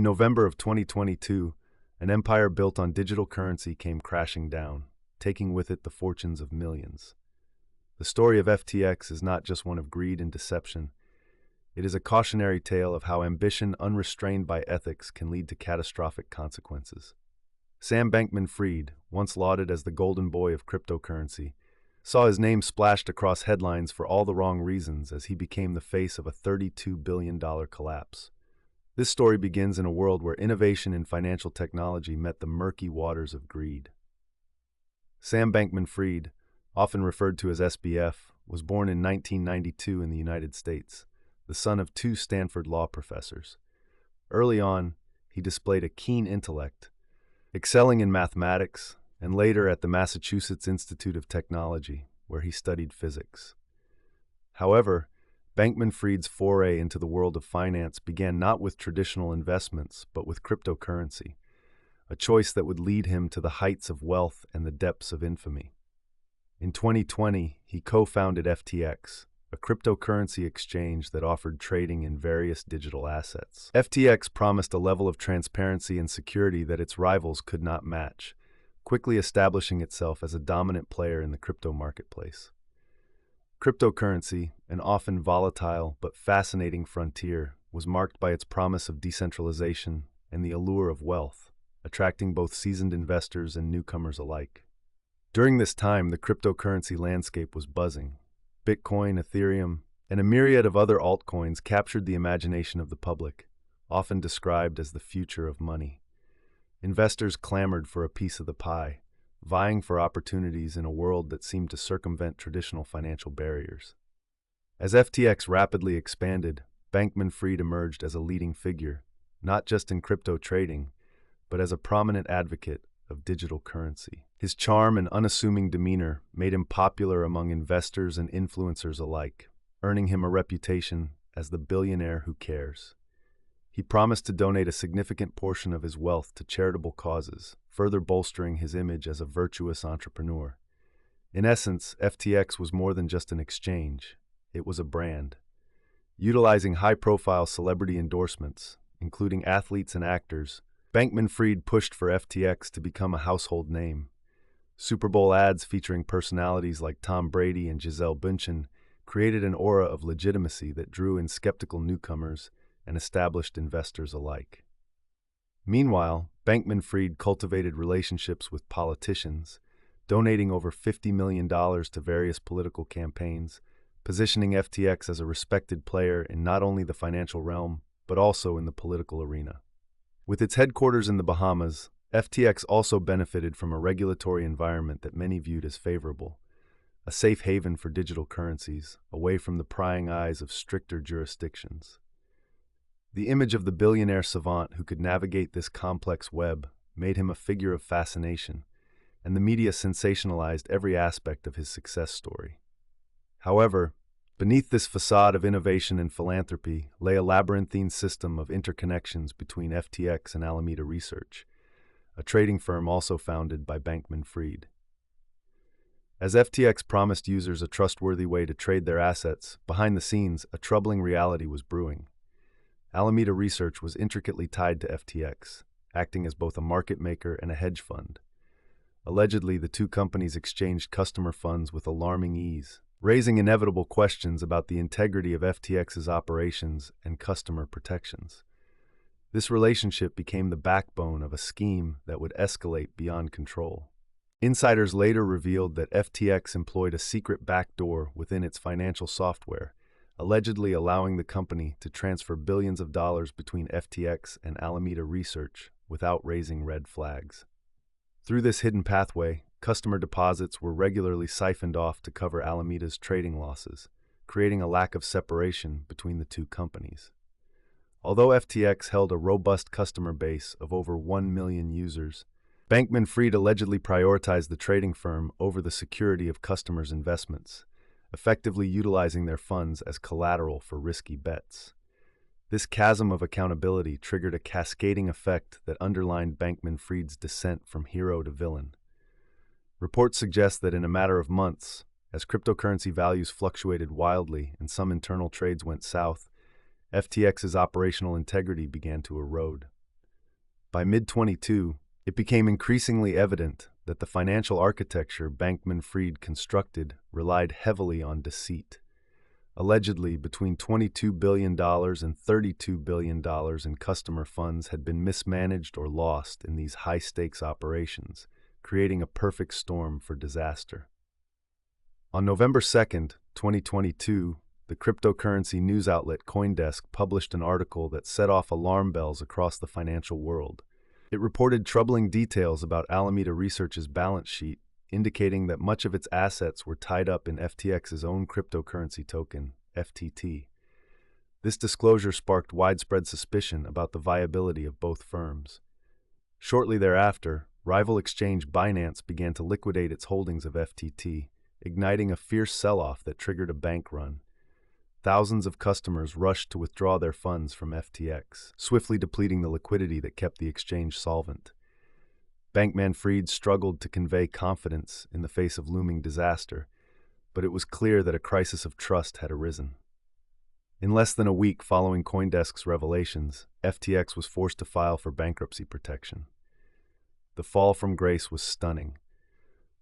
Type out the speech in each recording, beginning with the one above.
In November of 2022, an empire built on digital currency came crashing down, taking with it the fortunes of millions. The story of FTX is not just one of greed and deception. It is a cautionary tale of how ambition unrestrained by ethics can lead to catastrophic consequences. Sam Bankman-Fried, once lauded as the golden boy of cryptocurrency, saw his name splashed across headlines for all the wrong reasons as he became the face of a $32 billion collapse. This story begins in a world where innovation in financial technology met the murky waters of greed. Sam Bankman-Fried, often referred to as SBF, was born in 1992 in the United States, the son of two Stanford law professors. Early on, he displayed a keen intellect, excelling in mathematics, and later at the Massachusetts Institute of Technology, where he studied physics. However, Bankman-Fried's foray into the world of finance began not with traditional investments, but with cryptocurrency, a choice that would lead him to the heights of wealth and the depths of infamy. In 2020, he co-founded FTX, a cryptocurrency exchange that offered trading in various digital assets. FTX promised a level of transparency and security that its rivals could not match, quickly establishing itself as a dominant player in the crypto marketplace. Cryptocurrency, an often volatile but fascinating frontier, was marked by its promise of decentralization and the allure of wealth, attracting both seasoned investors and newcomers alike. During this time, the cryptocurrency landscape was buzzing. Bitcoin, Ethereum, and a myriad of other altcoins captured the imagination of the public, often described as the future of money. Investors clamored for a piece of the pie, vying for opportunities in a world that seemed to circumvent traditional financial barriers. As FTX rapidly expanded, Bankman-Fried emerged as a leading figure, not just in crypto trading, but as a prominent advocate of digital currency. His charm and unassuming demeanor made him popular among investors and influencers alike, earning him a reputation as the billionaire who cares. He promised to donate a significant portion of his wealth to charitable causes, further bolstering his image as a virtuous entrepreneur. In essence, FTX was more than just an exchange. It was a brand. Utilizing high-profile celebrity endorsements, including athletes and actors, Bankman-Fried pushed for FTX to become a household name. Super Bowl ads featuring personalities like Tom Brady and Gisele Bündchen created an aura of legitimacy that drew in skeptical newcomers and established investors alike. Meanwhile, Bankman-Fried cultivated relationships with politicians, donating over $50 million to various political campaigns, positioning FTX as a respected player in not only the financial realm, but also in the political arena. With its headquarters in the Bahamas, FTX also benefited from a regulatory environment that many viewed as favorable, a safe haven for digital currencies, away from the prying eyes of stricter jurisdictions. The image of the billionaire savant who could navigate this complex web made him a figure of fascination, and the media sensationalized every aspect of his success story. However, beneath this facade of innovation and philanthropy lay a labyrinthine system of interconnections between FTX and Alameda Research, a trading firm also founded by Bankman-Fried. As FTX promised users a trustworthy way to trade their assets, behind the scenes, a troubling reality was brewing. Alameda Research was intricately tied to FTX, acting as both a market maker and a hedge fund. Allegedly, the two companies exchanged customer funds with alarming ease, raising inevitable questions about the integrity of FTX's operations and customer protections. This relationship became the backbone of a scheme that would escalate beyond control. Insiders later revealed that FTX employed a secret backdoor within its financial software, allegedly allowing the company to transfer billions of dollars between FTX and Alameda Research without raising red flags. Through this hidden pathway, customer deposits were regularly siphoned off to cover Alameda's trading losses, creating a lack of separation between the two companies. Although FTX held a robust customer base of over 1 million users, Bankman-Fried allegedly prioritized the trading firm over the security of customers' investments, effectively utilizing their funds as collateral for risky bets. This chasm of accountability triggered a cascading effect that underlined Bankman-Fried's descent from hero to villain. Reports suggest that in a matter of months, as cryptocurrency values fluctuated wildly and some internal trades went south, FTX's operational integrity began to erode. By mid-22, it became increasingly evident that the financial architecture Bankman-Fried constructed relied heavily on deceit. Allegedly, between $22 billion and $32 billion in customer funds had been mismanaged or lost in these high-stakes operations, creating a perfect storm for disaster. On November 2nd, 2022, the cryptocurrency news outlet CoinDesk published an article that set off alarm bells across the financial world. It reported troubling details about Alameda Research's balance sheet, indicating that much of its assets were tied up in FTX's own cryptocurrency token, FTT. This disclosure sparked widespread suspicion about the viability of both firms. Shortly thereafter, rival exchange Binance began to liquidate its holdings of FTT, igniting a fierce sell-off that triggered a bank run. Thousands of customers rushed to withdraw their funds from FTX, swiftly depleting the liquidity that kept the exchange solvent. Bankman-Fried struggled to convey confidence in the face of looming disaster, but it was clear that a crisis of trust had arisen. In less than a week following CoinDesk's revelations, FTX was forced to file for bankruptcy protection. The fall from grace was stunning.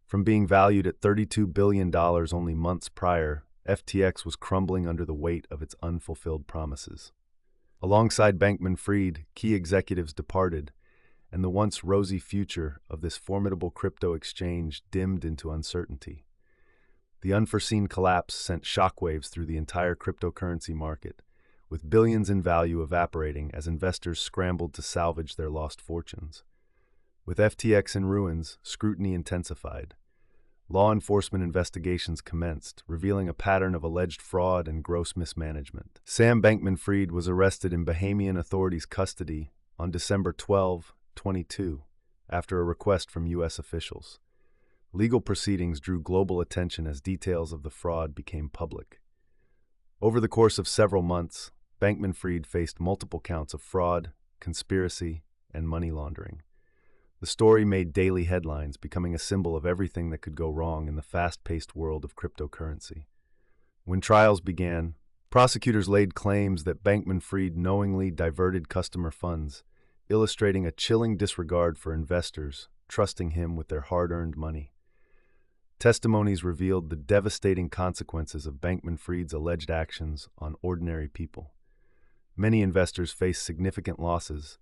From being valued at $32 billion only months prior, FTX was crumbling under the weight of its unfulfilled promises. Alongside Bankman-Fried, key executives departed, and the once rosy future of this formidable crypto exchange dimmed into uncertainty. The unforeseen collapse sent shockwaves through the entire cryptocurrency market, with billions in value evaporating as investors scrambled to salvage their lost fortunes. With FTX in ruins, scrutiny intensified. Law enforcement investigations commenced, revealing a pattern of alleged fraud and gross mismanagement. Sam Bankman-Fried was arrested in Bahamian authorities' custody on December 12, 2022, after a request from U.S. officials. Legal proceedings drew global attention as details of the fraud became public. Over the course of several months, Bankman-Fried faced multiple counts of fraud, conspiracy, and money laundering. The story made daily headlines, becoming a symbol of everything that could go wrong in the fast-paced world of cryptocurrency. When trials began, prosecutors laid claims that Bankman-Fried knowingly diverted customer funds, illustrating a chilling disregard for investors, trusting him with their hard-earned money. Testimonies revealed the devastating consequences of Bankman-Fried's alleged actions on ordinary people. Many investors faced significant losses,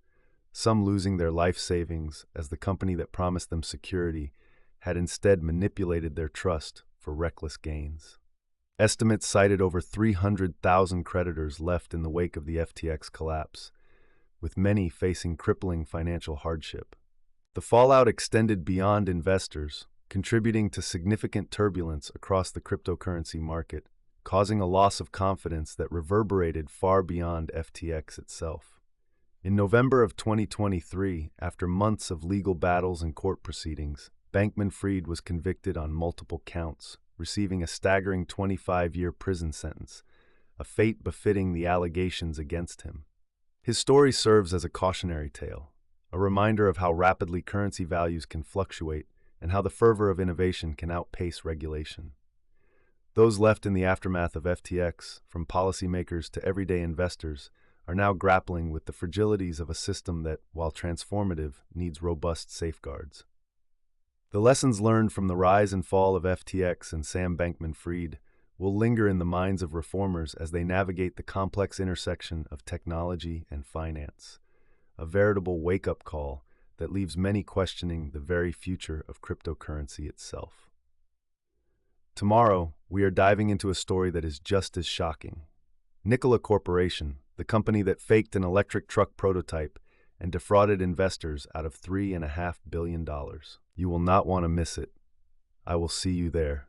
some losing their life savings as the company that promised them security had instead manipulated their trust for reckless gains. Estimates cited over 300,000 creditors left in the wake of the FTX collapse, with many facing crippling financial hardship. The fallout extended beyond investors, contributing to significant turbulence across the cryptocurrency market, causing a loss of confidence that reverberated far beyond FTX itself. In November of 2023, after months of legal battles and court proceedings, Bankman-Fried was convicted on multiple counts, receiving a staggering 25-year prison sentence, a fate befitting the allegations against him. His story serves as a cautionary tale, a reminder of how rapidly currency values can fluctuate and how the fervor of innovation can outpace regulation. Those left in the aftermath of FTX, from policymakers to everyday investors, are now grappling with the fragilities of a system that, while transformative, needs robust safeguards. The lessons learned from the rise and fall of FTX and Sam Bankman-Fried will linger in the minds of reformers as they navigate the complex intersection of technology and finance, a veritable wake-up call that leaves many questioning the very future of cryptocurrency itself. Tomorrow, we are diving into a story that is just as shocking. Nikola Corporation, the company that faked an electric truck prototype and defrauded investors out of $3.5 billion. You will not want to miss it. I will see you there.